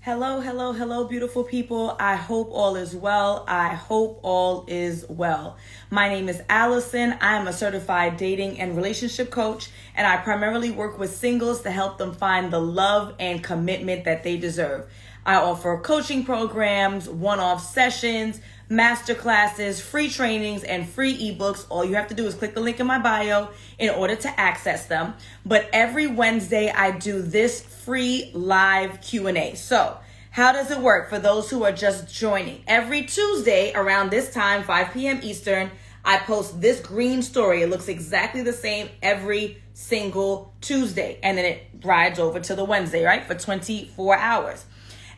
Hello, hello, hello, beautiful people. I hope all is well. I hope all is well. My name is Alison. I am a certified dating and relationship coach, and I primarily work with singles to help them find the love and commitment that they deserve. I offer coaching programs, one-off sessions, masterclasses, free trainings, and free ebooks. All you have to do is click the link in my bio in order to access them. But every Wednesday, I do this free live Q&A. So how does it work for those who are just joining? Every Tuesday around this time, 5 p.m. Eastern, I post this green story. It looks exactly the same every single Tuesday. And then it rides over to the Wednesday, right? For 24 hours.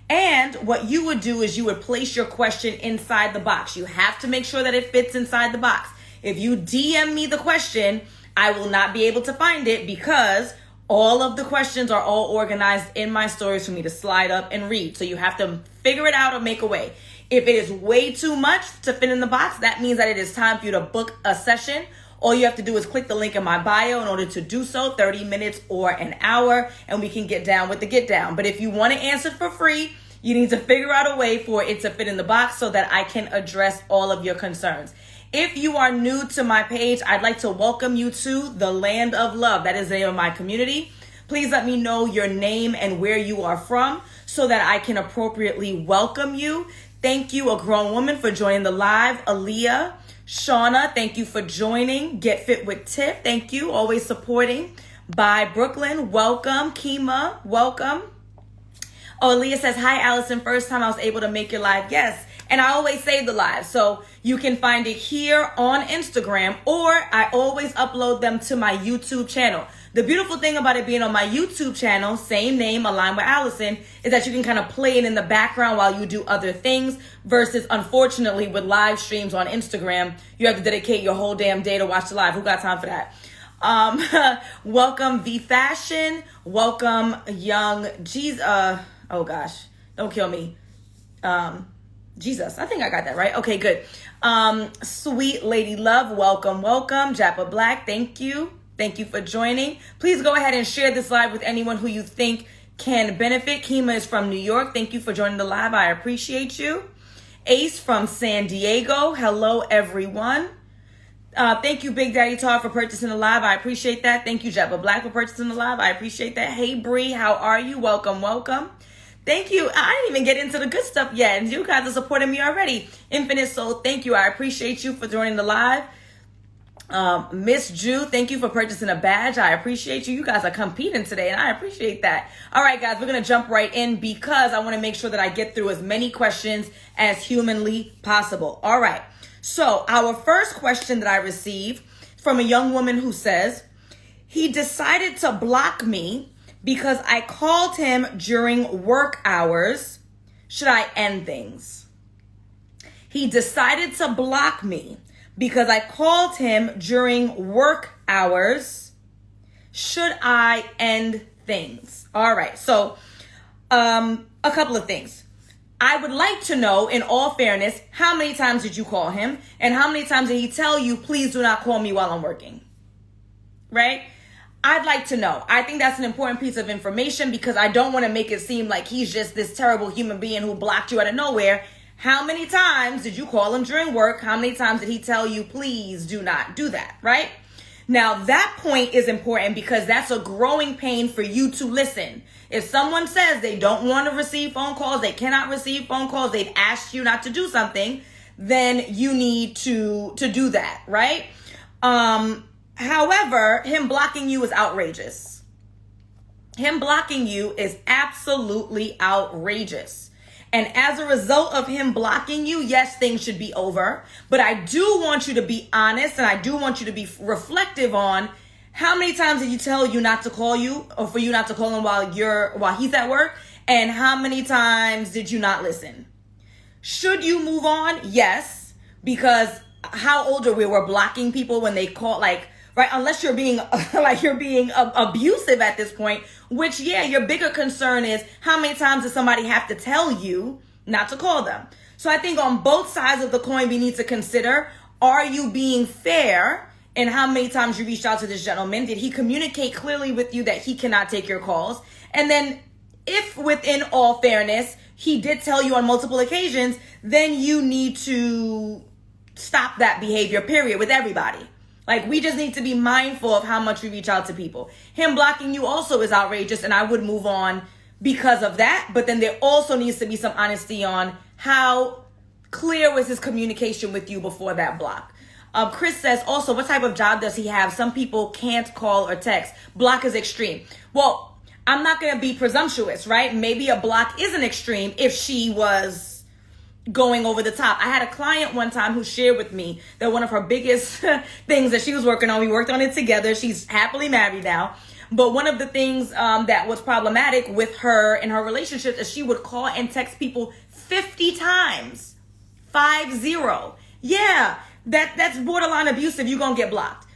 And what you would do is you would place your question inside the box. You have to make sure that it fits inside the box. If you DM me the question, I will not be able to find it because all of the questions are all organized in my stories for me to slide up and read. So you have to figure it out or make a way. If it is way too much to fit in the box, that means that it is time for you to book a session. All you have to do is click the link in my bio in order to do so, 30 minutes or an hour, and we can get down with the get down. But if you want to answer for free, you need to figure out a way for it to fit in the box so that I can address all of your concerns. If you are new to my page, I'd like to welcome you to the Land of Love. That is the name of my community. Please let me know your name and where you are from so that I can appropriately welcome you. Thank you, A Grown Woman, for joining the live. Aaliyah, Shauna, thank you for joining. Get Fit with Tiff, thank you. Always supporting. By Brooklyn, welcome. Kima, welcome. Oh, Aaliyah says, hi, Alison. First time I was able to make your live. Yes. And I always save the live. So you can find it here on Instagram, or I always upload them to my YouTube channel. The beautiful thing about it being on my YouTube channel, same name, Align with Alison, is that you can kind of play it in the background while you do other things versus, unfortunately, with live streams on Instagram, you have to dedicate your whole damn day to watch the live. Who got time for that? Welcome V Fashion. Welcome Young Jesus. Oh gosh, don't kill me. Jesus, I think I got that right. Okay, good. Sweet Lady Love, welcome, welcome. Jappa Black, thank you. Thank you for joining. Please go ahead and share this live with anyone who you think can benefit. Kima is from New York. Thank you for joining the live. I appreciate you. Ace from San Diego. Hello, everyone. Thank you, Big Daddy Todd, for purchasing the live. I appreciate that. Thank you, Jappa Black, for purchasing the live. I appreciate that. Hey, Bree, how are you? Welcome, welcome. Thank you. I didn't even get into the good stuff yet, and you guys are supporting me already. Infinite Soul, thank you. I appreciate you for joining the live. Miss Jew, thank you for purchasing a badge. I appreciate you. You guys are competing today, and I appreciate that. All right, guys, we're going to jump right in because I want to make sure that I get through as many questions as humanly possible. All right. So our first question that I received from a young woman who says, he decided to block me because I called him during work hours. Should I end things? He decided to block me because I called him during work hours. Should I end things? All right. So, a couple of things. I would like to know, in all fairness, how many times did you call him? And how many times did he tell you, please do not call me while I'm working? Right? I'd like to know. I think that's an important piece of information because I don't want to make it seem like he's just this terrible human being who blocked you out of nowhere. How many times did you call him during work? How many times did he tell you, please do not do that, right? Now, that point is important because that's a growing pain for you to listen. If someone says they don't want to receive phone calls, they cannot receive phone calls, they've asked you not to do something, then you need to do that, right? However, him blocking you is outrageous. Him blocking you is absolutely outrageous. And as a result of him blocking you, yes, things should be over. But I do want you to be honest, and I do want you to be reflective on how many times did you tell you not to call you, or for you not to call him while he's at work, and how many times did you not listen? Should you move on? Yes, because how old are we? We're blocking people when they call, like, right? Unless you're being abusive at this point, which, yeah, your bigger concern is how many times does somebody have to tell you not to call them? So I think on both sides of the coin, we need to consider, are you being fair in how many times you reached out to this gentleman? Did he communicate clearly with you that he cannot take your calls? And then if within all fairness, he did tell you on multiple occasions, then you need to stop that behavior, period, with everybody. Like, we just need to be mindful of how much we reach out to people. Him blocking you also is outrageous, and I would move on because of that. But then there also needs to be some honesty on how clear was his communication with you before that block. Chris says, also, what type of job does he have? Some people can't call or text. Block is extreme. Well, I'm not going to be presumptuous, right? Maybe a block isn't extreme if she was going over the top. I had a client one time who shared with me that one of her biggest things that she was working on, we worked on it together. She's happily married now. But one of the things that was problematic with her in her relationship is she would call and text people 50 times. 50. Yeah, that's borderline abusive. You're going to get blocked.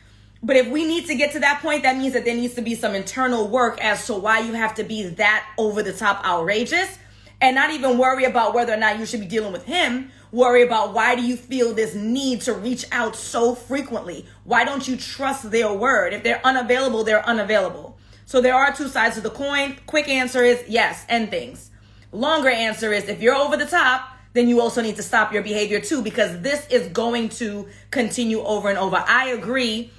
But if we need to get to that point, that means that there needs to be some internal work as to why you have to be that over the top outrageous. And not even worry about whether or not you should be dealing with him. Worry about, why do you feel this need to reach out so frequently? Why don't you trust their word? If they're unavailable, they're unavailable. So there are two sides of the coin. Quick answer is yes, end things. Longer answer is, if you're over the top, then you also need to stop your behavior too, because this is going to continue over and over. I agree.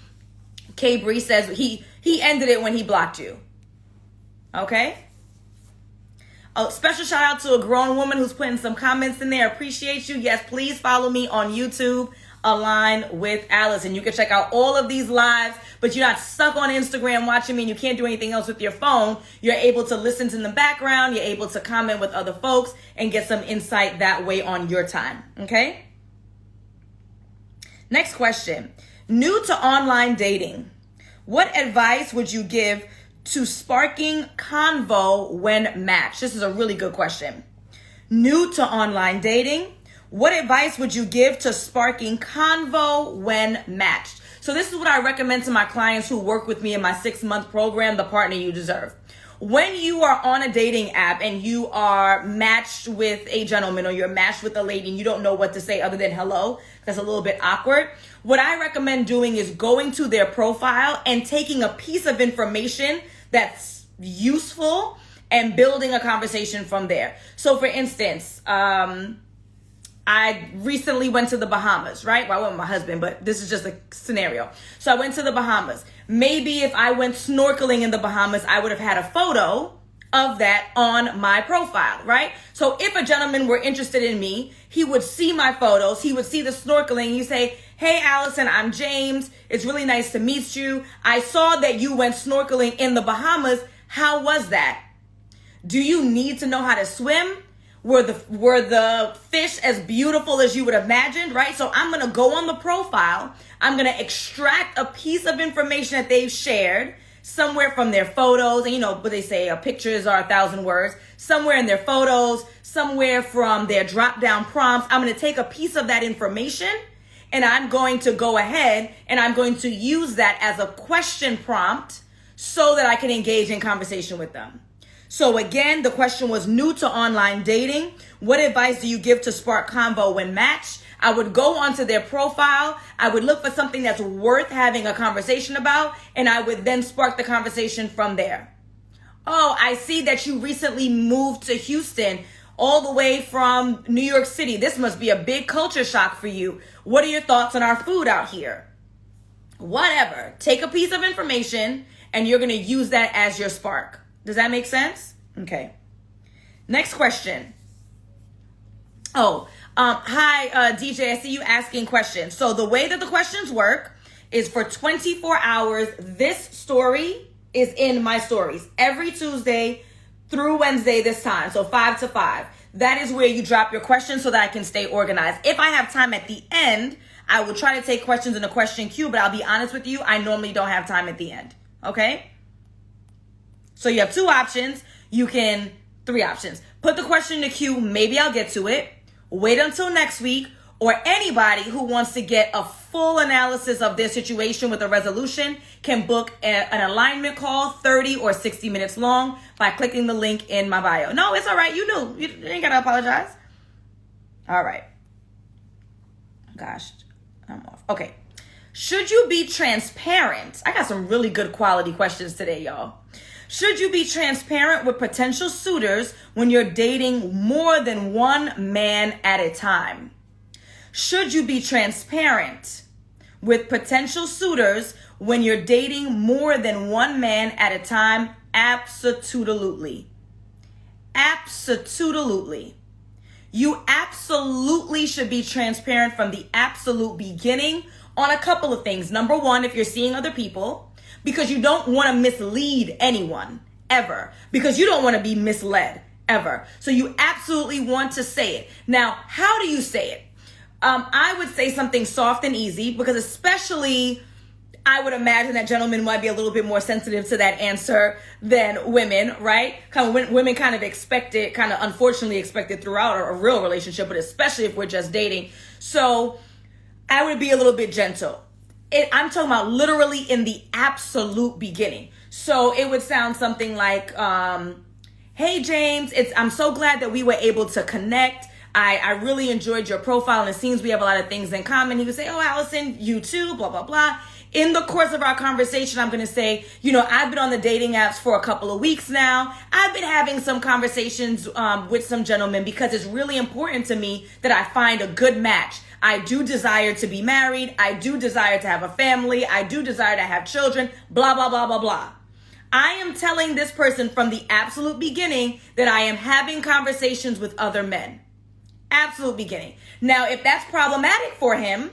K. Bree says he ended it when he blocked you. Okay? A special shout out to a grown woman who's putting some comments in there. Appreciate you. Yes, please follow me on YouTube, Align with Alison. You can check out all of these lives, but you're not stuck on Instagram watching me and you can't do anything else with your phone. You're able to listen in the background. You're able to comment with other folks and get some insight that way on your time. Okay? Next question. New to online dating. What advice would you give to sparking convo when matched? This is a really good question. New to online dating, what advice would you give to sparking convo when matched? So this is what I recommend to my clients who work with me in my 6-month program, The Partner You Deserve. When you are on a dating app and you are matched with a gentleman or you're matched with a lady and you don't know what to say other than hello, that's a little bit awkward. What I recommend doing is going to their profile and taking a piece of information that's useful and building a conversation from there. So for instance, I recently went to the Bahamas, right? Well, I went with my husband, but this is just a scenario. So I went to the Bahamas. Maybe if I went snorkeling in the Bahamas, I would have had a photo of that on my profile, right? So if a gentleman were interested in me, he would see my photos, he would see the snorkeling, you say, hey, Alison, I'm James. It's really nice to meet you. I saw that you went snorkeling in the Bahamas. How was that? Do you need to know how to swim? Were the fish as beautiful as you would have imagined, right? So I'm going to go on the profile. I'm going to extract a piece of information that they've shared somewhere from their photos. And you know what they say, pictures are 1,000 words. Somewhere in their photos, somewhere from their drop-down prompts. I'm going to take a piece of that information and I'm going to go ahead and I'm going to use that as a question prompt so that I can engage in conversation with them. So again, the question was new to online dating. What advice do you give to spark convo when matched? I would go onto their profile. I would look for something that's worth having a conversation about, and I would then spark the conversation from there. Oh, I see that you recently moved to Houston all the way from New York City. This must be a big culture shock for you. What are your thoughts on our food out here? Whatever. Take a piece of information and you're going to use that as your spark. Does that make sense? Okay. Next question. Hi, DJ. I see you asking questions. So the way that the questions work is for 24 hours. This story is in my stories every Tuesday through Wednesday this time. So 5 to 5. That is where you drop your questions so that I can stay organized. If I have time at the end, I will try to take questions in a question queue, but I'll be honest with you, I normally don't have time at the end. Okay? So you have 2 options. Three options. Put the question in the queue. Maybe I'll get to it. Wait until next week. Or anybody who wants to get a full analysis of their situation with a resolution can book an alignment call, 30 or 60 minutes long, by clicking the link in my bio. No, it's all right. You knew. You ain't got to apologize. All right. Gosh, I'm off. Okay. Should you be transparent? I got some really good quality questions today, y'all. Should you be transparent with potential suitors when you're dating more than one man at a time? Should you be transparent with potential suitors when you're dating more than one man at a time? Absolutely. Absolutely. You absolutely should be transparent from the absolute beginning on a couple of things. Number one, if you're seeing other people, because you don't want to mislead anyone ever, because you don't want to be misled ever. So you absolutely want to say it. Now, how do you say it? I would say something soft and easy, because especially I would imagine that gentlemen might be a little bit more sensitive to that answer than women, right? Women kind of expect it, kind of unfortunately expect it throughout a real relationship, but especially if we're just dating. So I would be a little bit gentle. I'm talking about literally in the absolute beginning. So it would sound something like, hey, James, I'm so glad that we were able to connect. I really enjoyed your profile, and it seems we have a lot of things in common. He would say, oh, Alison, you too, blah, blah, blah. In the course of our conversation, I'm going to say, I've been on the dating apps for a couple of weeks now. I've been having some conversations with some gentlemen because it's really important to me that I find a good match. I do desire to be married. I do desire to have a family. I do desire to have children, blah, blah, blah, blah, blah. I am telling this person from the absolute beginning that I am having conversations with other men. Absolute beginning. Now, if that's problematic for him,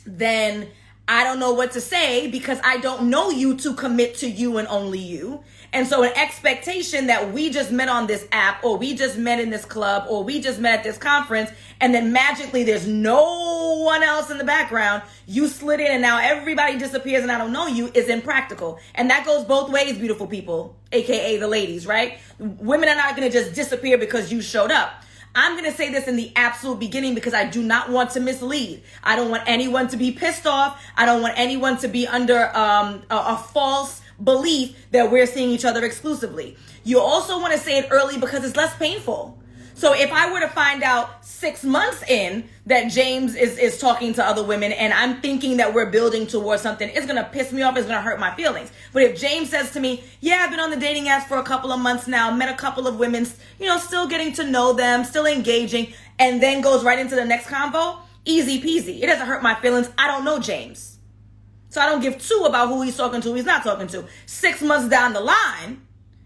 then I don't know what to say, because I don't know you to commit to you and only you. And so an expectation that we just met on this app, or we just met in this club, or we just met at this conference, and then magically there's no one else in the background, you slid in and now everybody disappears and I don't know you, is impractical. And that goes both ways, beautiful people, aka the ladies, right? Women are not going to just disappear because you showed up. I'm going to say this in the absolute beginning because I do not want to mislead. I don't want anyone to be pissed off. I don't want anyone to be under a false belief that we're seeing each other exclusively. You also want to say it early because it's less painful. So if I were to find out 6 months in that James is talking to other women and I'm thinking that we're building towards something, it's going to piss me off. It's going to hurt my feelings. But if James says to me, yeah, I've been on the dating apps for a couple of months now, met a couple of women, still getting to know them, still engaging, and then goes right into the next convo, easy peasy. It doesn't hurt my feelings. I don't know James. So I don't give two about who he's talking to, who he's not talking to. 6 months down the line,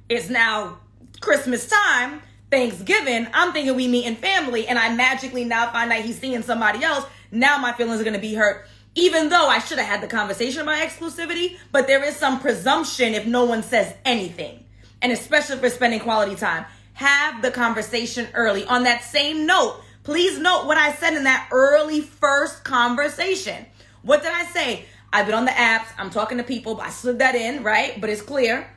it's now Christmas time, Thanksgiving, I'm thinking we meet in family, and I magically now find out he's seeing somebody else. Now my feelings are going to be hurt, even though I should have had the conversation about exclusivity, but there is some presumption if no one says anything, and especially for spending quality time. Have the conversation early. On that same note, please note what I said in that early first conversation. What did I say? I've been on the apps, I'm talking to people, I slid that in, right? But it's clear.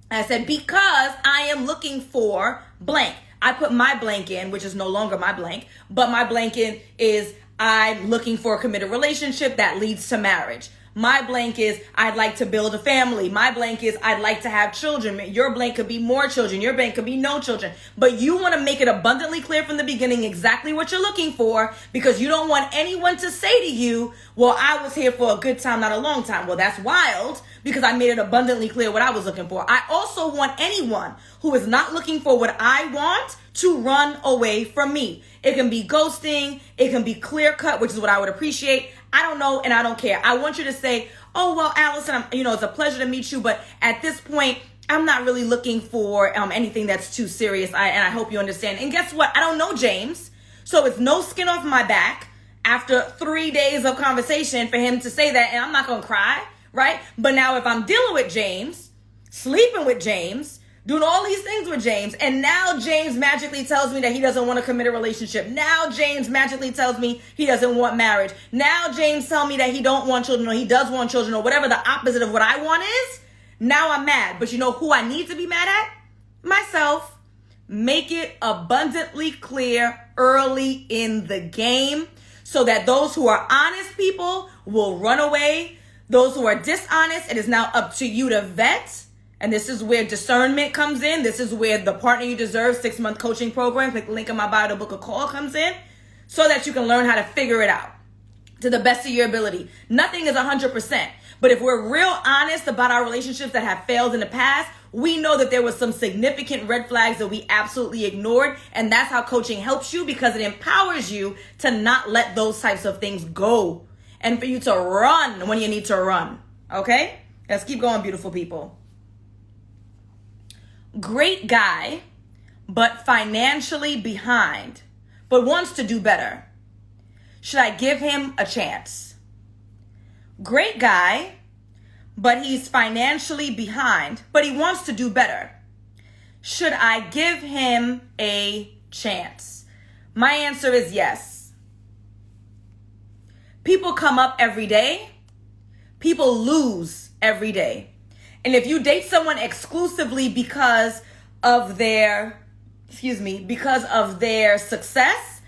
I said, because I am looking for blank. I put my blank in, which is no longer my blank, but my blank in is I'm looking for a committed relationship that leads to marriage. My blank is I'd like to build a family. My blank is I'd like to have children. Your blank could be more children. Your blank could be no children. But you want to make it abundantly clear from the beginning exactly what you're looking for, because you don't want anyone to say to you, well, I was here for a good time, not a long time. Well, that's wild, because I made it abundantly clear what I was looking for. I also want anyone who is not looking for what I want to run away from me. It can be ghosting. It can be clear cut, which is what I would appreciate. I don't know, and I don't care. I want you to say, oh, well, Alison, it's a pleasure to meet you, but at this point, I'm not really looking for anything that's too serious, and I hope you understand. And guess what? I don't know James, so it's no skin off my back after 3 days of conversation for him to say that, and I'm not going to cry, right? But now if I'm dealing with James, sleeping with James, doing all these things with James, and now James magically tells me that he doesn't want to commit a relationship. Now James magically tells me he doesn't want marriage. Now James tells me that he don't want children, or he does want children, or whatever the opposite of what I want is. Now I'm mad. But you know who I need to be mad at? Myself. Make it abundantly clear early in the game so that those who are honest people will run away. Those who are dishonest, it is now up to you to vet. And this is where discernment comes in. This is where the Partner You Deserve 6-month coaching program, click the link in my bio to book a call, comes in, so that you can learn how to figure it out. to the best of your ability. Nothing is 100%. But if we're real honest about our relationships that have failed in the past, we know that there was some significant red flags that we absolutely ignored. And that's how coaching helps you, because it empowers you to not let those types of things go and for you to run when you need to run. Okay? Let's keep going, beautiful people. Great guy, but financially behind, but wants to do better. Should I give him a chance? Great guy, but he's financially behind, but he wants to do better. Should I give him a chance? My answer is yes. People come up every day. People lose every day. And if you date someone exclusively because of their success,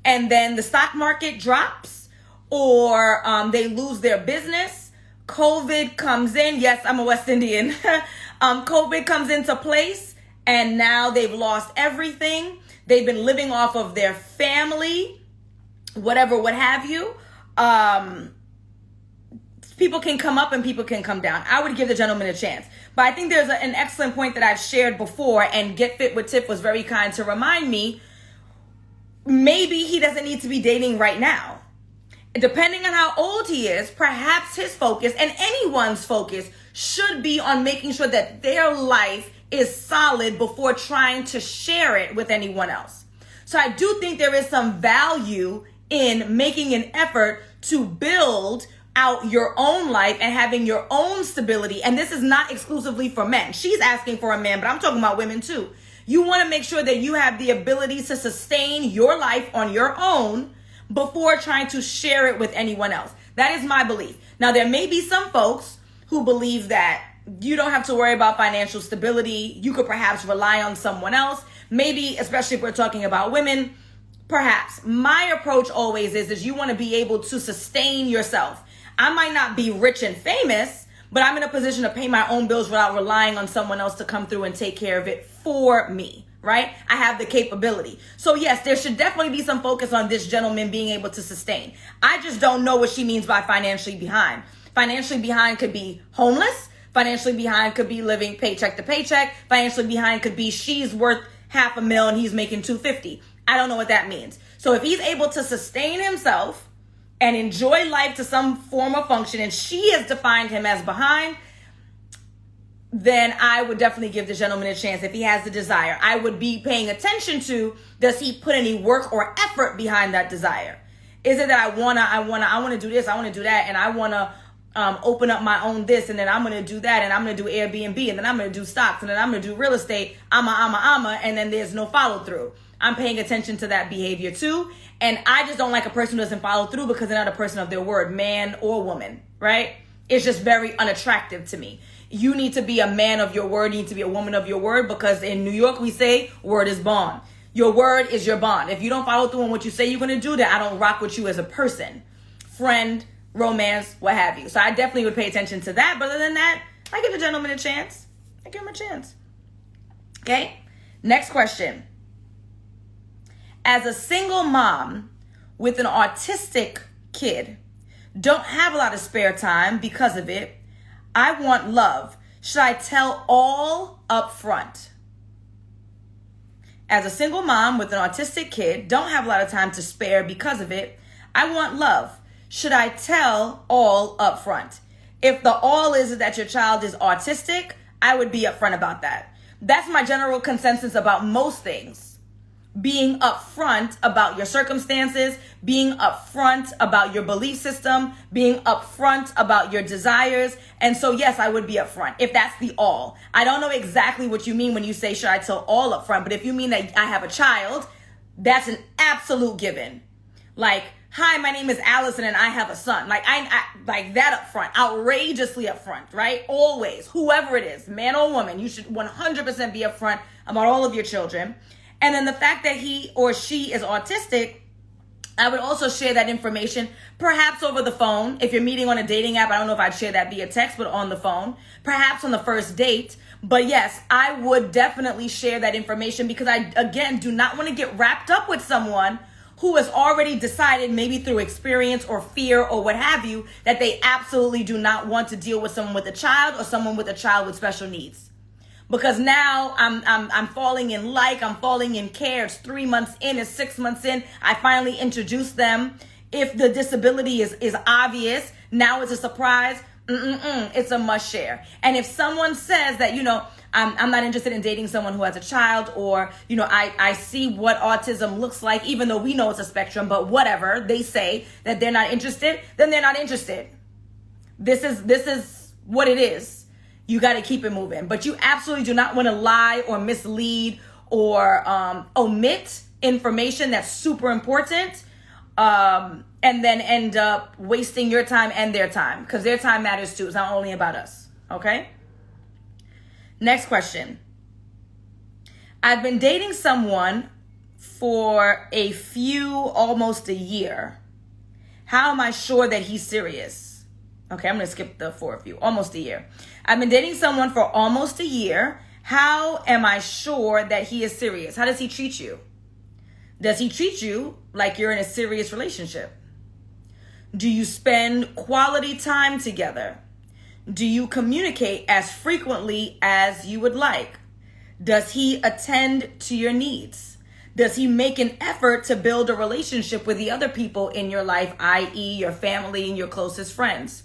and then the stock market drops, or they lose their business, COVID comes in. Yes, I'm a West Indian. COVID comes into place, and now they've lost everything. They've been living off of their family, whatever, what have you. People can come up and people can come down. I would give the gentleman a chance. But I think there's an excellent point that I've shared before, and Get Fit with Tiff was very kind to remind me, maybe he doesn't need to be dating right now. Depending on how old he is, perhaps his focus, and anyone's focus, should be on making sure that their life is solid before trying to share it with anyone else. So I do think there is some value in making an effort to build out your own life and having your own stability. And this is not exclusively for men. She's asking for a man, but I'm talking about women too. You want to make sure that you have the ability to sustain your life on your own before trying to share it with anyone else. That is my belief. Now, there may be some folks who believe that you don't have to worry about financial stability. You could perhaps rely on someone else. Maybe, especially if we're talking about women, perhaps. My approach always is you want to be able to sustain yourself. I might not be rich and famous, but I'm in a position to pay my own bills without relying on someone else to come through and take care of it for me, right? I have the capability. So yes, there should definitely be some focus on this gentleman being able to sustain. I just don't know what she means by financially behind. Financially behind could be homeless. Financially behind could be living paycheck to paycheck. Financially behind could be she's worth $500,000 and he's making $250,000. I don't know what that means. So if he's able to sustain himself and enjoy life to some form of function, and she has defined him as behind, then I would definitely give the gentleman a chance if he has the desire. I would be paying attention to, does he put any work or effort behind that desire? Is it that I wanna do this, I wanna do that, and I wanna open up my own this, and then I'm gonna do that, and I'm gonna do Airbnb, and then I'm gonna do stocks, and then I'm gonna do real estate, and then there's no follow through. I'm paying attention to that behavior too. And I just don't like a person who doesn't follow through because they're not a person of their word, man or woman, right? It's just very unattractive to me. You need to be a man of your word. You need to be a woman of your word, because in New York, we say word is bond. Your word is your bond. If you don't follow through on what you say you're going to do, then I don't rock with you as a person, friend, romance, what have you. So I definitely would pay attention to that. But other than that, I give the gentleman a chance. I give him a chance. Okay. Next question. As a single mom with an autistic kid, don't have a lot of spare time because of it, I want love. Should I tell all up front? As a single mom with an autistic kid, don't have a lot of time to spare because of it, I want love. Should I tell all up front? If the all is that your child is autistic, I would be upfront about that. That's my general consensus about most things. Being upfront about your circumstances, being upfront about your belief system, being upfront about your desires. And so, yes, I would be upfront if that's the all. I don't know exactly what you mean when you say, should I tell all upfront? But if you mean that I have a child, that's an absolute given. Like, hi, my name is Alison and I have a son. Like, I like that upfront, outrageously upfront, right? Always, whoever it is, man or woman, you should 100% be upfront about all of your children. And then the fact that he or she is autistic, I would also share that information, perhaps over the phone. If you're meeting on a dating app, I don't know if I'd share that via text, but on the phone, perhaps on the first date. But yes, I would definitely share that information, because I, again, do not want to get wrapped up with someone who has already decided, maybe through experience or fear or what have you, that they absolutely do not want to deal with someone with a child or someone with a child with special needs. Because now I'm falling in like, I'm falling in care. It's 3 months in, it's 6 months in. I finally introduce them. If the disability is obvious, now it's a surprise. It's a must share. And if someone says that, I'm not interested in dating someone who has a child, or, I see what autism looks like, even though we know it's a spectrum, but whatever, they say that they're not interested, then they're not interested. This is what it is. You got to keep it moving. But you absolutely do not want to lie or mislead or omit information that's super important, and then end up wasting your time and their time, because their time matters too. It's not only about us. Okay? Next question. I've been dating someone for almost a year. How am I sure that he's serious? Okay, I'm going to skip the for a few. Almost a year. I've been dating someone for almost a year. How am I sure that he is serious? How does he treat you? Does he treat you like you're in a serious relationship? Do you spend quality time together? Do you communicate as frequently as you would like? Does he attend to your needs? Does he make an effort to build a relationship with the other people in your life, i.e. your family and your closest friends?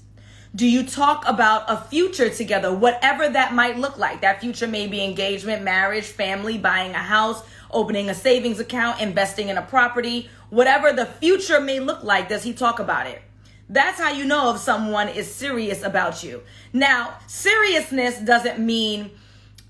Do you talk about a future together, whatever that might look like? That future may be engagement, marriage, family, buying a house, opening a savings account, investing in a property, whatever the future may look like. Does he talk about it? That's how you know if someone is serious about you. Now, seriousness doesn't mean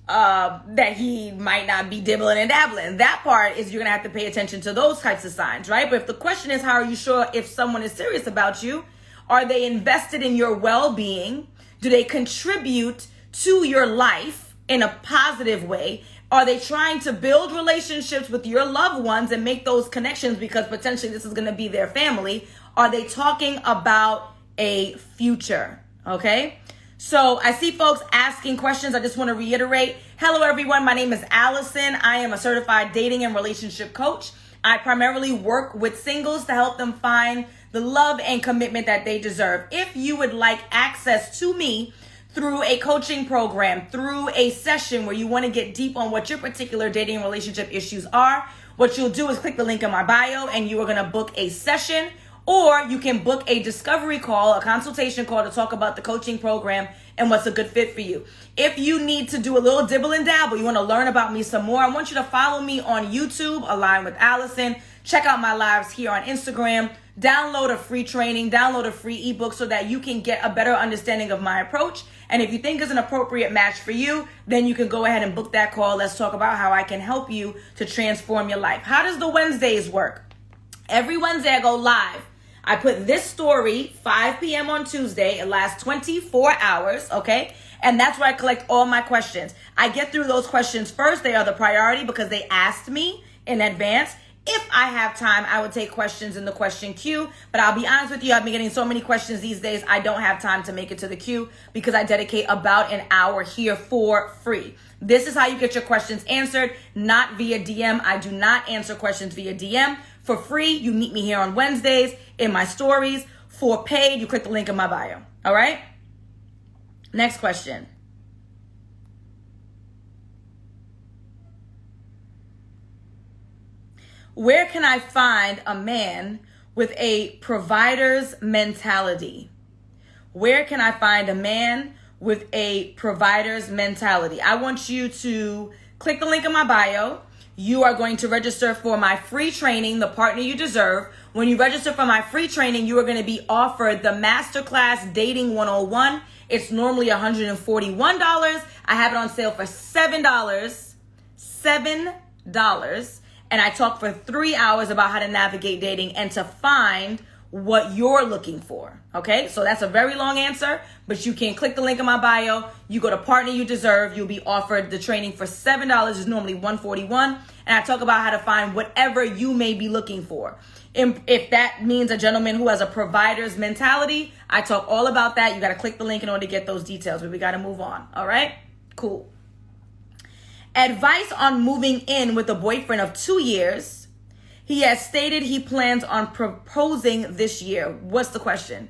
that he might not be dibbling and dabbling. That part is you're going to have to pay attention to those types of signs, right? But if the question is, how are you sure if someone is serious about you? Are they invested in your well-being? Do they contribute to your life in a positive way? Are they trying to build relationships with your loved ones and make those connections because potentially this is going to be their family? Are they talking about a future? Okay. So I see folks asking questions. I just want to reiterate. Hello, everyone. My name is Alison. I am a certified dating and relationship coach. I primarily work with singles to help them find the love and commitment that they deserve. If you would like access to me through a coaching program, through a session where you want to get deep on what your particular dating and relationship issues are, what you'll do is click the link in my bio and you are going to book a session, or you can book a discovery call, a consultation call to talk about the coaching program and what's a good fit for you. If you need to do a little dibble and dabble, you want to learn about me some more, I want you to follow me on YouTube, Align with Alison. Check out my lives here on Instagram. Download a free training, download a free ebook so that you can get a better understanding of my approach. And if you think it's an appropriate match for you, then you can go ahead and book that call. Let's talk about how I can help you to transform your life. How does the Wednesdays work? Every Wednesday I go live. I put this story 5 p.m. on Tuesday. It lasts 24 hours, okay? And that's where I collect all my questions. I get through those questions first. They are the priority because they asked me in advance. If I have time, I would take questions in the question queue. But I'll be honest with you, I've been getting so many questions these days, I don't have time to make it to the queue because I dedicate about an hour here for free. This is how you get your questions answered, not via DM. I do not answer questions via DM. For free, you meet me here on Wednesdays in my stories. For paid, you click the link in my bio. All right? Next question. Where can I find a man with a provider's mentality? Where can I find a man with a provider's mentality? I want you to click the link in my bio. You are going to register for my free training, The Partner You Deserve. When you register for my free training, you are going to be offered the Masterclass Dating 101. It's normally $141. I have it on sale for $7. $7. And I talk for 3 hours about how to navigate dating and to find what you're looking for. Okay, so that's a very long answer, but you can click the link in my bio. You go to Partner You Deserve. You'll be offered the training for $7. It's normally $141. And I talk about how to find whatever you may be looking for. If that means a gentleman who has a provider's mentality, I talk all about that. You got to click the link in order to get those details, but we got to move on. All right, cool. Advice on moving in with a boyfriend of 2 years. He has stated he plans on proposing this year. What's the question?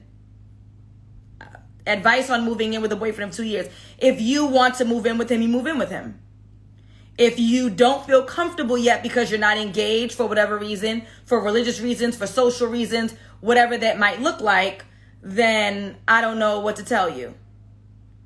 Advice on moving in with a boyfriend of 2 years. If you want to move in with him, you move in with him. If you don't feel comfortable yet because you're not engaged for whatever reason, for religious reasons, for social reasons, whatever that might look like, then I don't know what to tell you.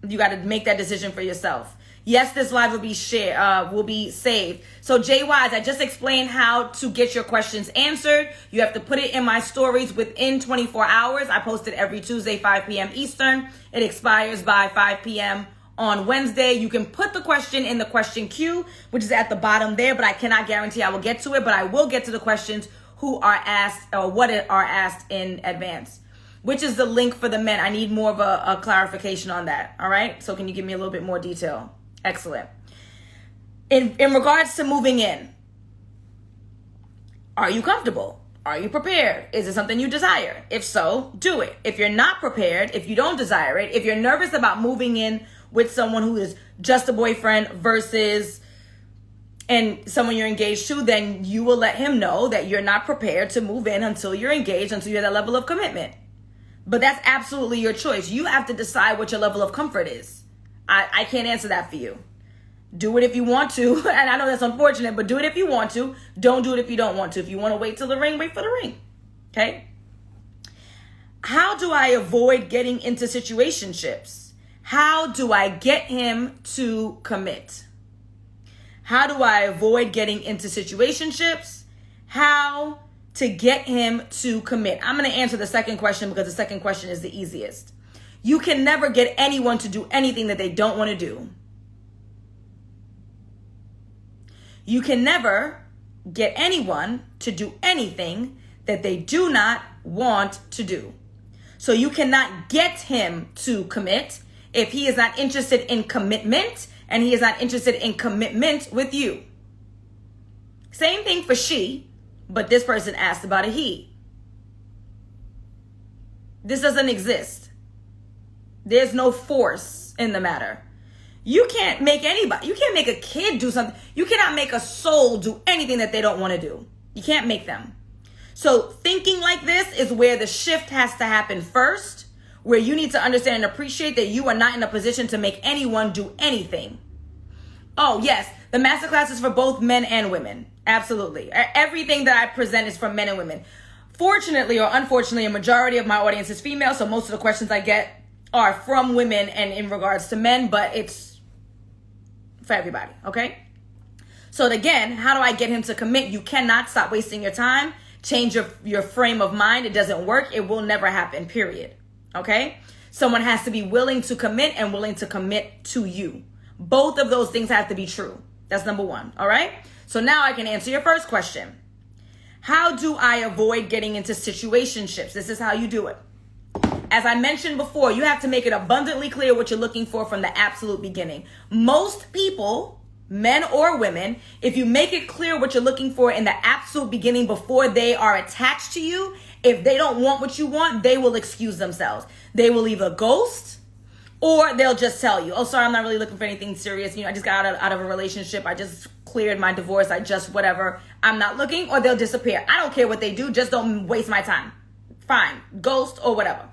You got to make that decision for yourself. Yes, this live will be saved. So Jay Wise, I just explained how to get your questions answered. You have to put it in my stories within 24 hours. I post it every Tuesday, 5 p.m. Eastern. It expires by 5 p.m. on Wednesday. You can put the question in the question queue, which is at the bottom there, but I cannot guarantee I will get to it, but I will get to the questions who are asked or what are asked in advance, which is the link for the men. I need more of a clarification on that. All right. So can you give me a little bit more detail? Excellent. In regards to moving in, are you comfortable? Are you prepared? Is it something you desire? If so, do it. If you're not prepared, if you don't desire it, if you're nervous about moving in with someone who is just a boyfriend versus and someone you're engaged to, then you will let him know that you're not prepared to move in until you're engaged, until you're at that level of commitment. But that's absolutely your choice. You have to decide what your level of comfort is. I can't answer that for you. Do it if you want to. And I know that's unfortunate, but do it if you want to. Don't do it if you don't want to. If you want to wait till the ring, wait for the ring. Okay? How do I avoid getting into situationships? How do I get him to commit? How do I avoid getting into situationships? How to get him to commit? I'm going to answer the second question because the second question is the easiest. You can never get anyone to do anything that they don't want to do. You can never get anyone to do anything that they do not want to do. So you cannot get him to commit if he is not interested in commitment and he is not interested in commitment with you. Same thing for she, but this person asked about a he. This doesn't exist. There's no force in the matter. You can't make anybody, you can't make a kid do something. You cannot make a soul do anything that they don't want to do. You can't make them. So thinking like this is where the shift has to happen first, where you need to understand and appreciate that you are not in a position to make anyone do anything. Oh, yes, the masterclass is for both men and women. Absolutely. Everything that I present is for men and women. Fortunately or unfortunately, a majority of my audience is female, so most of the questions I get are from women and in regards to men, but it's for everybody, okay? So again, how do I get him to commit? You cannot stop wasting your time. Change your frame of mind. It doesn't work. It will never happen, period, okay? Someone has to be willing to commit and willing to commit to you. Both of those things have to be true. That's number one, all right? So now I can answer your first question. How do I avoid getting into situationships? This is how you do it. As I mentioned before, you have to make it abundantly clear what you're looking for from the absolute beginning. Most people, men or women, if you make it clear what you're looking for in the absolute beginning before they are attached to you, if they don't want what you want, they will excuse themselves. They will either ghost or they'll just tell you, oh, sorry, I'm not really looking for anything serious. I just got out of a relationship. I just cleared my divorce. I just whatever. I'm not looking, or they'll disappear. I don't care what they do. Just don't waste my time. Fine. Ghost or whatever.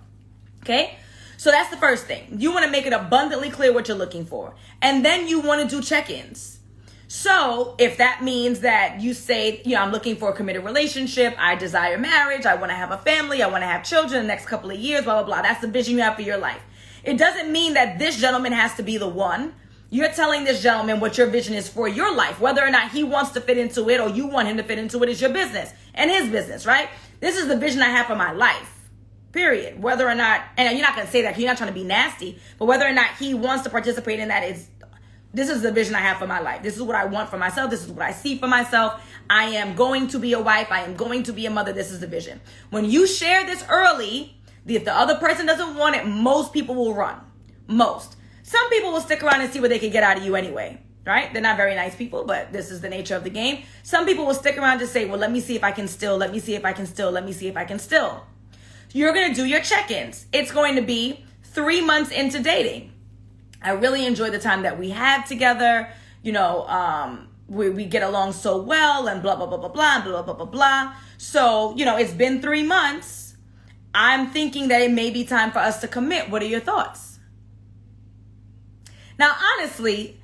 Okay, so that's the first thing. You want to make it abundantly clear what you're looking for. And then you want to do check-ins. So if that means that you say, I'm looking for a committed relationship, I desire marriage, I want to have a family, I want to have children in the next couple of years, blah, blah, blah. That's the vision you have for your life. It doesn't mean that this gentleman has to be the one. You're telling this gentleman what your vision is for your life. Whether or not he wants to fit into it or you want him to fit into it is your business and his business, right? This is the vision I have for my life. Period. Whether or not, and you're not going to say that because you're not trying to be nasty, but whether or not he wants to participate in that this is the vision I have for my life. This is what I want for myself. This is what I see for myself. I am going to be a wife. I am going to be a mother. This is the vision. When you share this early, if the other person doesn't want it, most people will run. Most. Some people will stick around and see what they can get out of you anyway, right? They're not very nice people, but this is the nature of the game. Some people will stick around to say, well, let me see if I can still, let me see if I can still, let me see if I can still. You're going to do your check-ins. It's going to be 3 months into dating. I really enjoy the time that we had together. we get along so well and blah, blah, blah, blah, blah, blah, blah, blah, blah. So, it's been 3 months. I'm thinking that it may be time for us to commit. What are your thoughts? Now, honestly,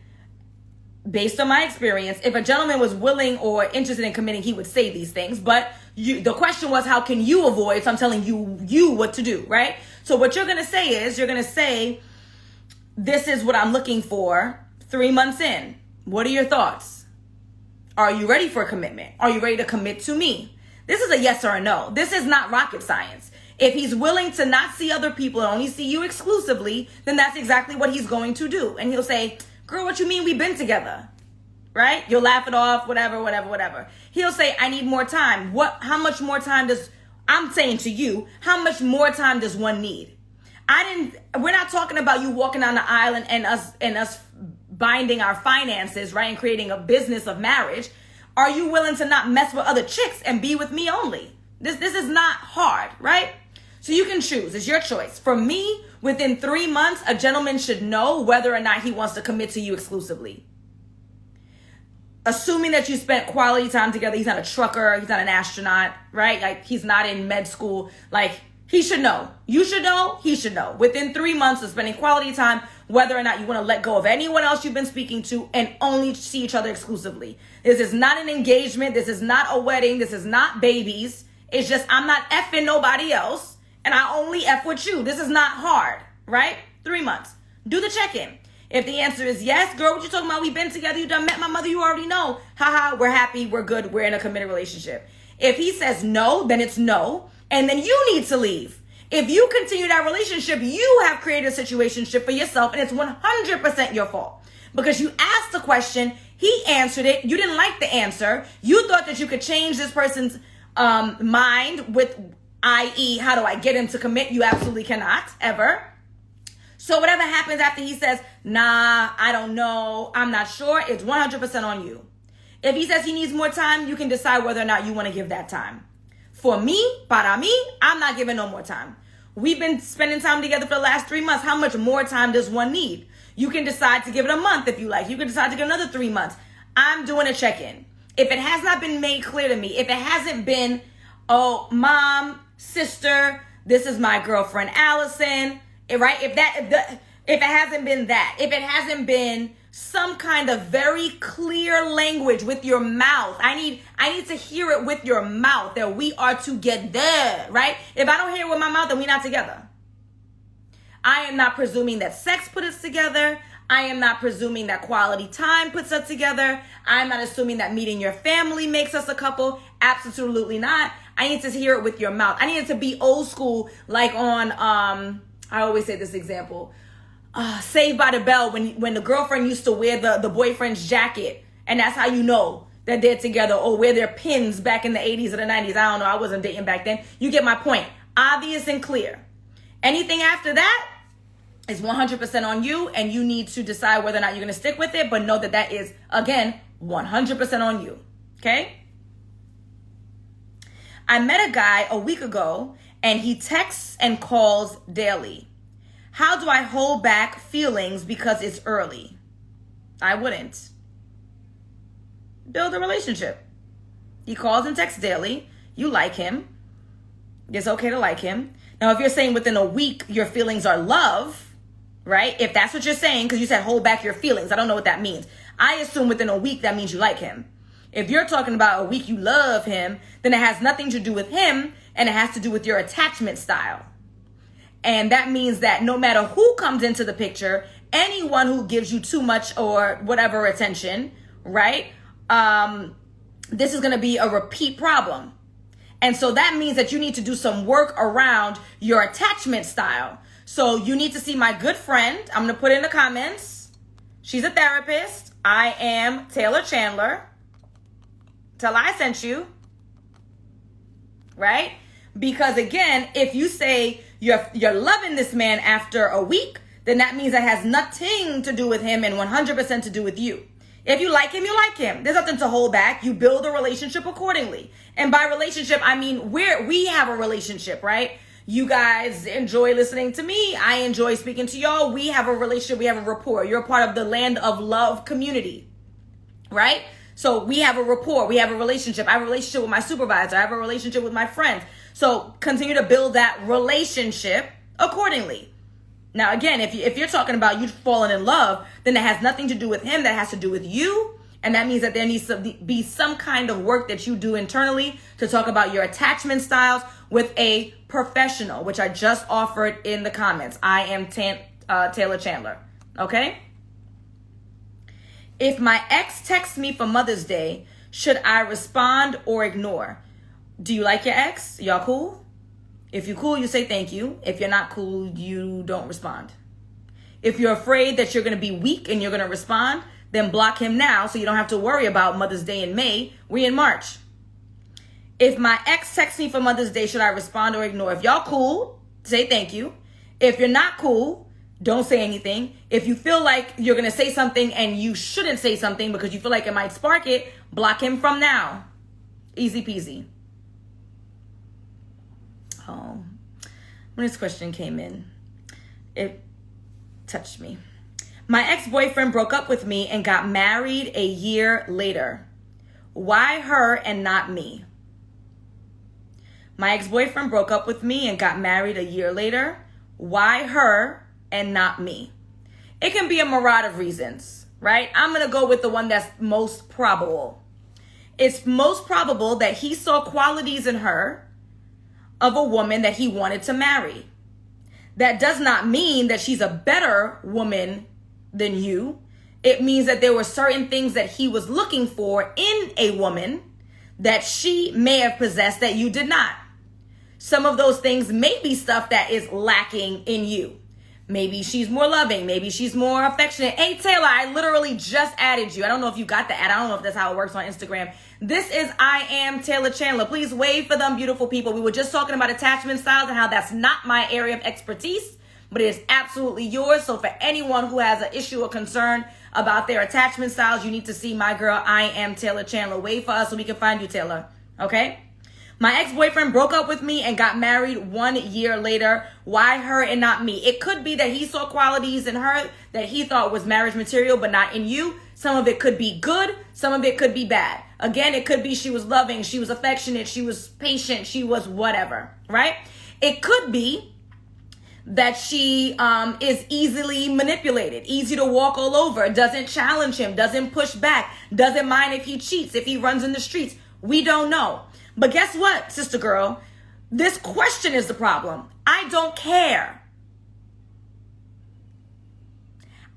based on my experience, if a gentleman was willing or interested in committing, he would say these things. But the question was, how can you avoid? So I'm telling you what to do, right? So what you're going to say is, this is what I'm looking for 3 months in. What are your thoughts? Are you ready for a commitment? Are you ready to commit to me? This is a yes or a no. This is not rocket science. If he's willing to not see other people and only see you exclusively, then that's exactly what he's going to do. And he'll say, girl, what you mean we've been together? Right? You'll laugh it off, whatever. He'll say, I need more time. How much more time I'm saying to you, how much more time does one need? We're not talking about you walking down the aisle and us binding our finances, right? And creating a business of marriage. Are you willing to not mess with other chicks and be with me only? This is not hard, right? So you can choose. It's your choice. For me, within 3 months, a gentleman should know whether or not he wants to commit to you exclusively. Assuming that you spent quality time together. He's not a trucker. He's not an astronaut, right? Like, he's not in med school. Like, he should know. You should know. He should know. Within 3 months of spending quality time, whether or not you want to let go of anyone else you've been speaking to and only see each other exclusively. This is not an engagement. This is not a wedding. This is not babies. It's just, I'm not effing nobody else. And I only F with you. This is not hard, right? 3 months. Do the check-in. If the answer is yes, girl, what you talking about? We've been together. You done met my mother. You already know. Haha, we're happy. We're good. We're in a committed relationship. If he says no, then it's no. And then you need to leave. If you continue that relationship, you have created a situationship for yourself. And it's 100% your fault. Because you asked the question. He answered it. You didn't like the answer. You thought that you could change this person's mind with, i.e., how do I get him to commit? You absolutely cannot, ever. So whatever happens after he says, nah, I don't know, I'm not sure, it's 100% on you. If he says he needs more time, you can decide whether or not you want to give that time. For me, para mí, I'm not giving no more time. We've been spending time together for the last 3 months. How much more time does one need? You can decide to give it a month if you like. You can decide to give another 3 months. I'm doing a check-in. If it has not been made clear to me, if it hasn't been, oh, mom, sister, this is my girlfriend, Alison, right? If it hasn't been that, if it hasn't been some kind of very clear language with your mouth, I need to hear it with your mouth that we are together, right? If I don't hear it with my mouth, then we're not together. I am not presuming that sex put us together. I am not presuming that quality time puts us together. I'm not assuming that meeting your family makes us a couple. Absolutely not. I need to hear it with your mouth. I need it to be old school, like on, I always say this example, Saved by the Bell, when the girlfriend used to wear the boyfriend's jacket, and that's how you know that they're together, or wear their pins back in the 80s or the 90s. I don't know. I wasn't dating back then. You get my point. Obvious and clear. Anything after that is 100% on you, and you need to decide whether or not you're going to stick with it, but know that that is, again, 100% on you. Okay? I met a guy a week ago, and he texts and calls daily. How do I hold back feelings because it's early? I wouldn't. Build a relationship. He calls and texts daily. You like him. It's okay to like him. Now, if you're saying within a week your feelings are love, right? If that's what you're saying, because you said hold back your feelings. I don't know what that means. I assume within a week that means you like him. If you're talking about a week you love him, then it has nothing to do with him, and it has to do with your attachment style. And that means that no matter who comes into the picture, anyone who gives you too much or whatever attention, right? This is going to be a repeat problem. And so that means that you need to do some work around your attachment style. So you need to see my good friend. I'm going to put in the comments. She's a therapist. I am Taylor Chandler. Tell her I sent you. Right? Because again, if you say you're loving this man after a week, then that means that has nothing to do with him and 100% to do with you. If you like him, you like him. There's nothing to hold back. You build a relationship accordingly. And by relationship, I mean we have a relationship, right? You guys enjoy listening to me. I enjoy speaking to y'all. We have a relationship. We have a rapport. You're a part of the Land of Love community, right? So we have a rapport. We have a relationship. I have a relationship with my supervisor. I have a relationship with my friends. So continue to build that relationship accordingly. Now, again, if you're talking about you falling in love, then that has nothing to do with him. That has to do with you. And that means that there needs to be some kind of work that you do internally to talk about your attachment styles with a professional, which I just offered in the comments. I am Taylor Chandler. Okay? If my ex texts me for Mother's Day, should I respond or ignore? Do you like your ex? Y'all cool? If you're cool, you say thank you. If you're not cool, you don't respond. If you're afraid that you're going to be weak and you're going to respond, then block him now so you don't have to worry about Mother's Day in May. We're in March. If my ex texts me for Mother's Day, should I respond or ignore? If y'all cool, say thank you. If you're not cool, don't say anything. If you feel like you're going to say something and you shouldn't say something because you feel like it might spark it, block him from now. Easy peasy. Oh, when this question came in, it touched me. My ex-boyfriend broke up with me and got married a year later. Why her and not me? My ex-boyfriend broke up with me and got married a year later. Why her and not me? It can be a myriad of reasons, right? I'm going to go with the one that's most probable. It's most probable that he saw qualities in her of a woman that he wanted to marry. That does not mean that she's a better woman than you. It means that there were certain things that he was looking for in a woman that she may have possessed that you did not. Some of those things may be stuff that is lacking in you. Maybe she's more loving. Maybe she's more affectionate. Hey, Taylor, I literally just added you. I don't know if you got the ad. I don't know if that's how it works on Instagram. This is I am Taylor Chandler. Please wave for them beautiful people. We were just talking about attachment styles and how that's not my area of expertise, but it is absolutely yours. So for anyone who has an issue or concern about their attachment styles, you need to see my girl, I am Taylor Chandler. Wave for us so we can find you, Taylor. Okay? My ex-boyfriend broke up with me and got married 1 year later. Why her and not me? It could be that he saw qualities in her that he thought was marriage material, but not in you. Some of it could be good. Some of it could be bad. Again, it could be she was loving, she was affectionate, she was patient, she was whatever, right? It could be that she is easily manipulated, easy to walk all over, doesn't challenge him, doesn't push back, doesn't mind if he cheats, if he runs in the streets. We don't know. But guess what, sister girl? This question is the problem. I don't care.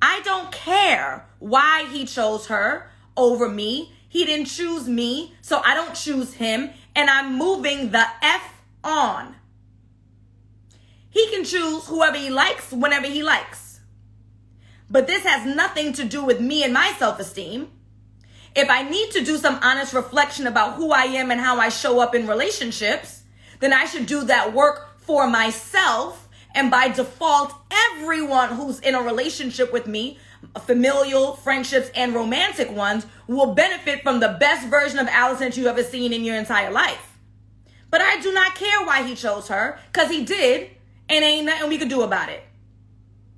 I don't care why he chose her over me. He didn't choose me, so I don't choose him, and I'm moving the F on. He can choose whoever he likes whenever he likes. But this has nothing to do with me and my self-esteem. If I need to do some honest reflection about who I am and how I show up in relationships, then I should do that work for myself. And by default, everyone who's in a relationship with me, familial, friendships, and romantic ones, will benefit from the best version of Alison you've ever seen in your entire life. But I do not care why he chose her, because he did, and ain't nothing we could do about it.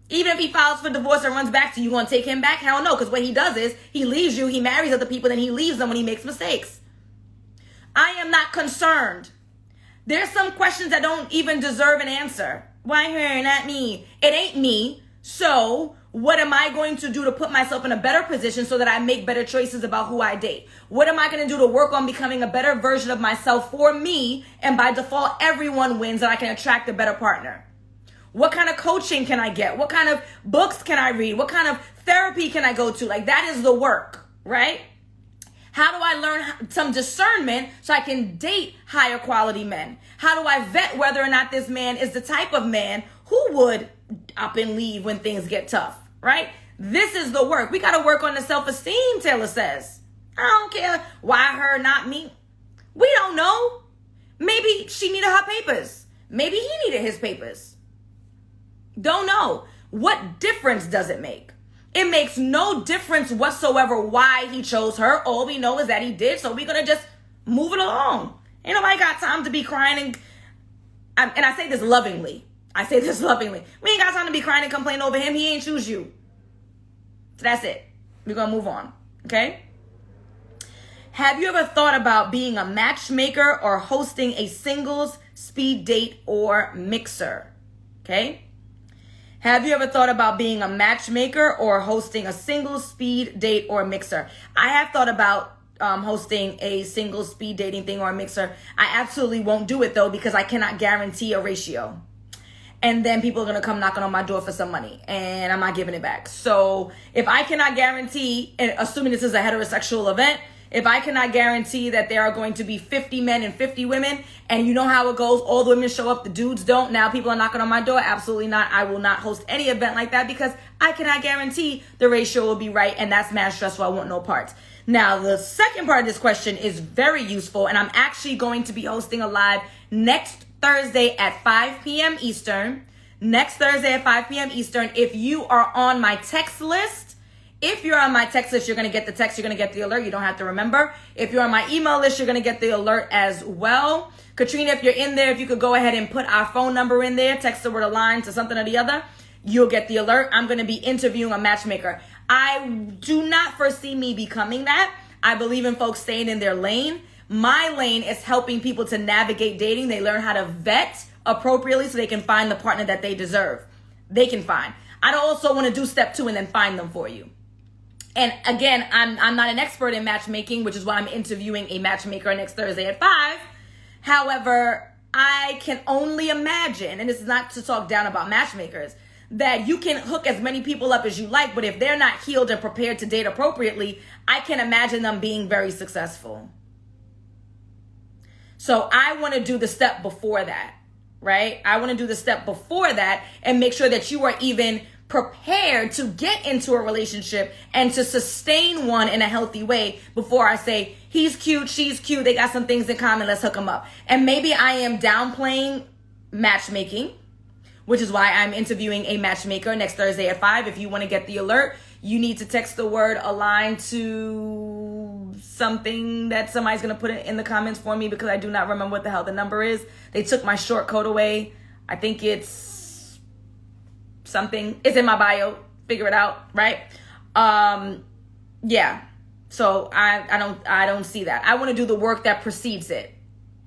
Even if he files for divorce and runs back to you, gonna take him back? Hell no, because what he does is he leaves you, he marries other people, then he leaves them when he makes mistakes. I am not concerned. There's some questions that don't even deserve an answer. Why her, not me? It ain't me. So what am I going to do to put myself in a better position so that I make better choices about who I date? What am I going to do to work on becoming a better version of myself for me? And by default, everyone wins and I can attract a better partner. What kind of coaching can I get? What kind of books can I read? What kind of therapy can I go to? Like, that is the work, right? How do I learn some discernment so I can date higher quality men? How do I vet whether or not this man is the type of man who would up and leave when things get tough, right? This is the work. We got to work on the self-esteem, Taylor says. I don't care why her, not me. We don't know. Maybe she needed her papers. Maybe he needed his papers. Don't know. What difference does it make? It makes no difference whatsoever why he chose her. All we know is that he did, so we're going to just move it along. Ain't nobody got time to be crying and I say this lovingly. We ain't got time to be crying and complain over him. He ain't choose you. So that's it. We're going to move on. Okay? Have you ever thought about being a matchmaker or hosting a singles, speed date, or mixer? Okay. Have you ever thought about being a matchmaker or hosting a single, speed date, or mixer? I have thought about hosting a single speed dating thing or a mixer. I absolutely won't do it though, because I cannot guarantee a ratio. And then people are going to come knocking on my door for some money and I'm not giving it back. So if I cannot guarantee, and assuming this is a heterosexual event, if I cannot guarantee that there are going to be 50 men and 50 women, and you know how it goes, all the women show up, the dudes don't, now people are knocking on my door, absolutely not. I will not host any event like that because I cannot guarantee the ratio will be right, and that's mad stressful. I want no parts. Now, the second part of this question is very useful, and I'm actually going to be hosting a live next Thursday at 5 p.m. Eastern. Next Thursday at 5 p.m. Eastern. If you are on my text list, you're going to get the text, you're going to get the alert. You don't have to remember. If you're on my email list, you're going to get the alert as well. Katrina, if you're in there, if you could go ahead and put our phone number in there, text the word align to something or the other, you'll get the alert. I'm going to be interviewing a matchmaker. I do not foresee me becoming that. I believe in folks staying in their lane. My lane is helping people to navigate dating. They learn how to vet appropriately so they can find the partner that they deserve. They can find. I don't also want to do step 2 and then find them for you. And again, I'm not an expert in matchmaking, which is why I'm interviewing a matchmaker next Thursday at 5. However, I can only imagine, and this is not to talk down about matchmakers, that you can hook as many people up as you like, but if they're not healed and prepared to date appropriately, I can imagine them being very successful. So I want to do the step before that, right? I want to do the step before that and make sure that you are even prepared to get into a relationship and to sustain one in a healthy way before I say, he's cute, she's cute, they got some things in common, let's hook them up. And maybe I am downplaying matchmaking, which is why I'm interviewing a matchmaker next Thursday at 5. If you want to get the alert, you need to text the word align to something that somebody's going to put it in the comments for me, because I do not remember what the hell the number is. They took my short code away. I think it's something. It's in my bio. Figure it out, right? Yeah. So I don't see that. I want to do the work that precedes it.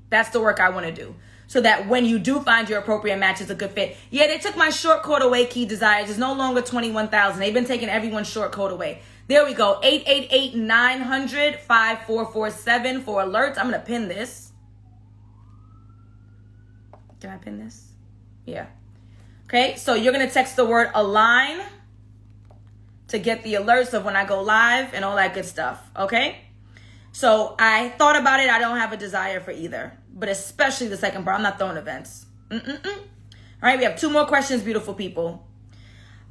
That's the work I want to do. So that when you do find your appropriate match, it's a good fit. Yeah, they took my short code away, Key Desires. It's no longer 21,000. They've been taking everyone's short code away. There we go. 888-900-5447 for alerts. I'm going to pin this. Can I pin this? Yeah. Okay, so you're going to text the word align to get the alerts of when I go live and all that good stuff. Okay? So I thought about it. I don't have a desire for either, but especially the second part. I'm not throwing events. All right, we have 2 more questions, beautiful people.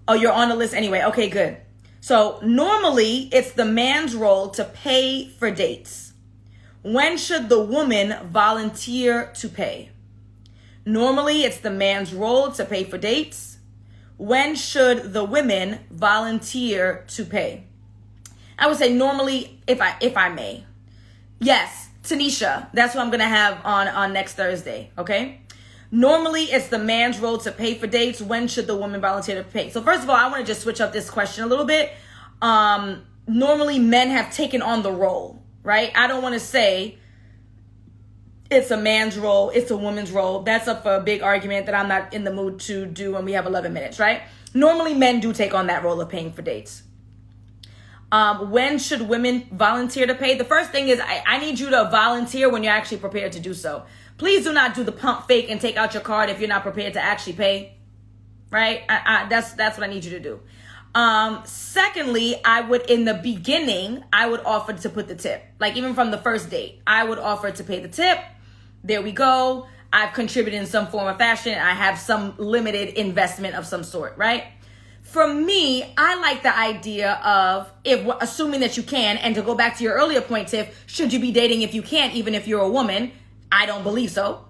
Oh, you're on the list anyway. Okay, good. So normally it's the man's role to pay for dates. When should the woman volunteer to pay? Normally it's the man's role to pay for dates. When should the women volunteer to pay? I would say normally, if I may. Yes, Tanisha, that's what I'm going to have on next Thursday, okay? Normally, it's the man's role to pay for dates. When should the woman volunteer to pay? So first of all, I want to just switch up this question a little bit. Normally, men have taken on the role, right? I don't want to say it's a man's role, it's a woman's role. That's up for a big argument that I'm not in the mood to do when we have 11 minutes, right? Normally, men do take on that role of paying for dates. When should women volunteer to pay? The first thing is I need you to volunteer when you're actually prepared to do so. Please do not do the pump fake and take out your card if you're not prepared to actually pay, right? That's what I need you to do. Secondly, in the beginning, I would offer to put the tip. Like even from the first date, I would offer to pay the tip. There we go. I've contributed in some form or fashion. I have some limited investment of some sort, right? For me, I like the idea of assuming that you can, and to go back to your earlier point, Tiff, should you be dating if you can't, even if you're a woman? I don't believe so.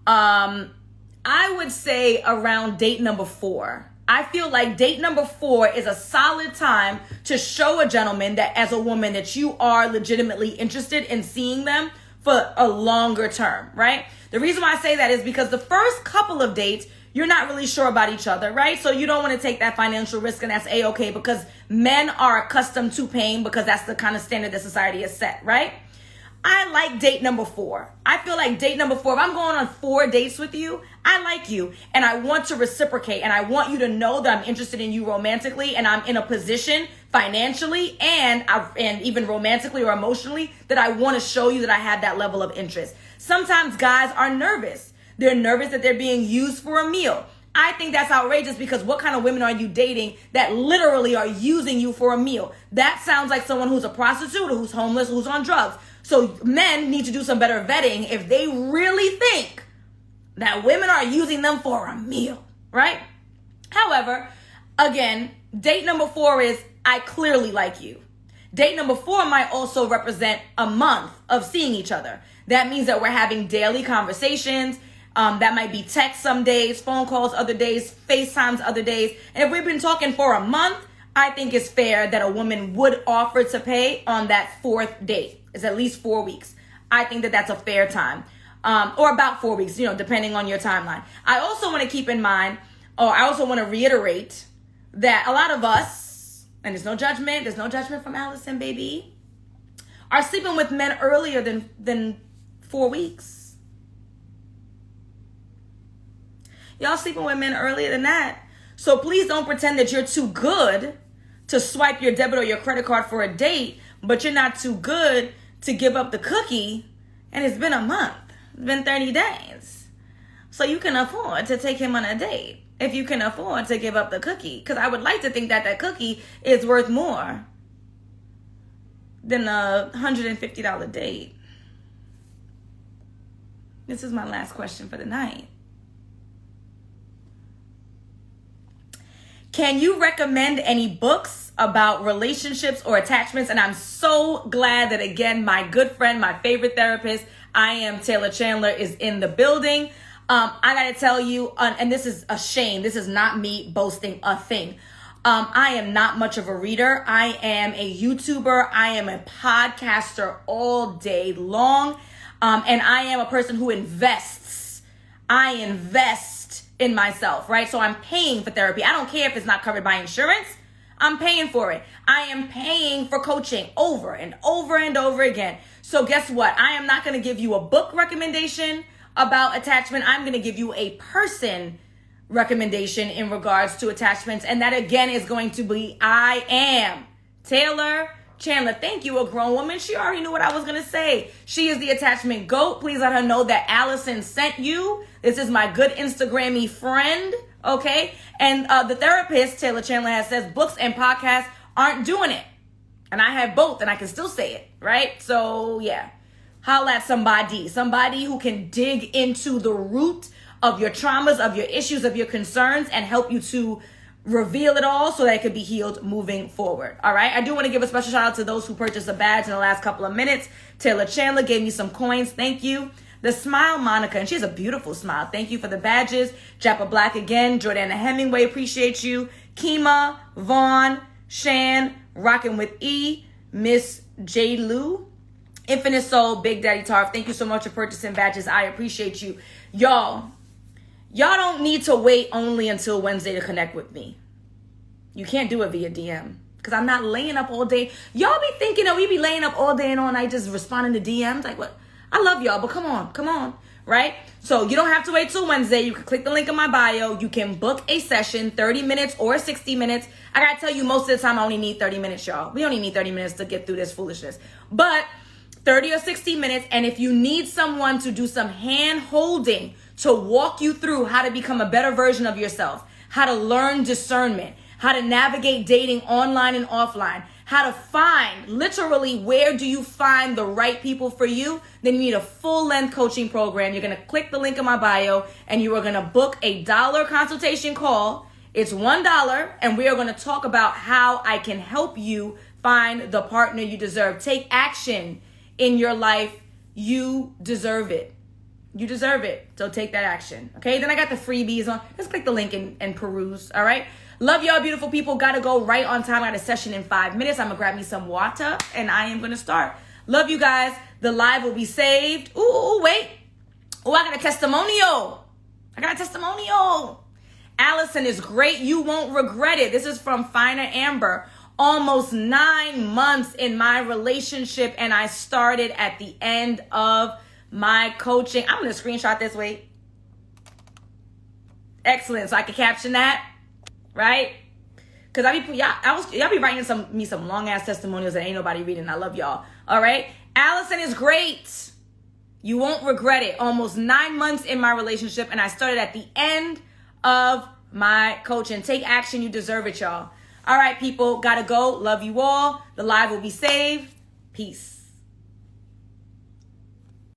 I would say around date number 4. I feel like date number 4 is a solid time to show a gentleman that as a woman that you are legitimately interested in seeing them for a longer term, right? The reason why I say that is because the first couple of dates, you're not really sure about each other, right? So you don't want to take that financial risk, and that's A-okay because men are accustomed to paying because that's the kind of standard that society has set, right? I like date number 4. I feel like date number 4, if I'm going on 4 dates with you, I like you and I want to reciprocate and I want you to know that I'm interested in you romantically and I'm in a position financially and even romantically or emotionally that I want to show you that I have that level of interest. Sometimes guys are nervous. They're nervous that they're being used for a meal. I think that's outrageous because what kind of women are you dating that literally are using you for a meal? That sounds like someone who's a prostitute or who's homeless, who's on drugs. So men need to do some better vetting if they really think that women are using them for a meal, right? However, again, date number 4 is I clearly like you. Date number 4 might also represent a month of seeing each other. That means that we're having daily conversations. That might be text some days, phone calls other days, FaceTimes other days. And if we've been talking for a month, I think it's fair that a woman would offer to pay on that 4th date. It's at least 4 weeks. I think that that's a fair time. Or about 4 weeks, depending on your timeline. I also want to keep in mind, or I also want to reiterate that a lot of us, and there's no judgment from Alison, baby, are sleeping with men earlier than 4 weeks. Y'all sleeping with men earlier than that. So please don't pretend that you're too good to swipe your debit or your credit card for a date, but you're not too good to give up the cookie, and it's been a month. It's been 30 days. So you can afford to take him on a date if you can afford to give up the cookie. Because I would like to think that that cookie is worth more than a $150 date. This is my last question for the night. Can you recommend any books about relationships or attachments? And I'm so glad that, again, my good friend, my favorite therapist, I am Taylor Chandler, is in the building. I got to tell you, and this is a shame. This is not me boasting a thing. I am not much of a reader. I am a YouTuber. I am a podcaster all day long. And I am a person who invests. I invest in myself, right? So I'm paying for therapy. I don't care if it's not covered by insurance. I'm paying for it. I am paying for coaching over and over and over again. So guess what? I am not going to give you a book recommendation about attachment. I'm going to give you a person recommendation in regards to attachments. And that again is going to be I am Taylor Chandler. Thank you, a grown woman. She already knew what I was going to say. She is the attachment GOAT. Please let her know that Alison sent you. This is my good Instagrammy friend. Okay. And the therapist, Taylor Chandler, has says books and podcasts aren't doing it. And I have both and I can still say it. Right. So yeah, holla at somebody who can dig into the root of your traumas, of your issues, of your concerns, and help you to reveal it all so that it could be healed moving forward. All right. I do want to give a special shout out to those who purchased a badge in the last couple of minutes. Taylor Chandler gave me some coins. Thank you. The Smile Monica, and she has a beautiful smile. Thank you for the badges. Jappa Black again. Jordana Hemingway, appreciate you. Kima, Vaughn, Shan, Rockin' with E, Miss J. Lou, Infinite Soul, Big Daddy Tarf. Thank you so much for purchasing badges. I appreciate you. Y'all don't need to wait only until Wednesday to connect with me. You can't do it via DM because I'm not laying up all day. Y'all be thinking that we be laying up all day and all night just responding to DMs. Like, what? I love y'all, but come on, right? So you don't have to wait till Wednesday. You can click the link in my bio. You can book a session, 30 minutes or 60 minutes. I got to tell you, most of the time, I only need 30 minutes, y'all. We only need 30 minutes to get through this foolishness. But 30 or 60 minutes, and if you need someone to do some hand-holding to walk you through how to become a better version of yourself, how to learn discernment, how to navigate dating online and offline, how to find, literally, where do you find the right people for you, then you need a full-length coaching program. You're going to click the link in my bio, and you are going to book a $1 consultation call. It's $1, and we are going to talk about how I can help you find the partner you deserve. Take action in your life. You deserve it. You deserve it. So take that action. Okay. Then I got the freebies on. Let's click the link and peruse. All right. Love y'all, beautiful people. Gotta go right on time. I got a session in 5 minutes. I'm gonna grab me some water and I am gonna start. Love you guys. The live will be saved. Ooh, wait. Oh, I got a testimonial. Alison is great. You won't regret it. This is from Finer Amber. Almost 9 months in my relationship, and I started at the end of my coaching. I'm going to screenshot this, wait. Excellent, so I can caption that, right? Because y'all be writing me some long ass testimonials that ain't nobody reading. I love y'all. All right. Alison is great. You won't regret it. Almost 9 months in my relationship, and I started at the end of my coaching. Take action. You deserve it, y'all. All right, people. Gotta go. Love you all. The live will be saved. Peace.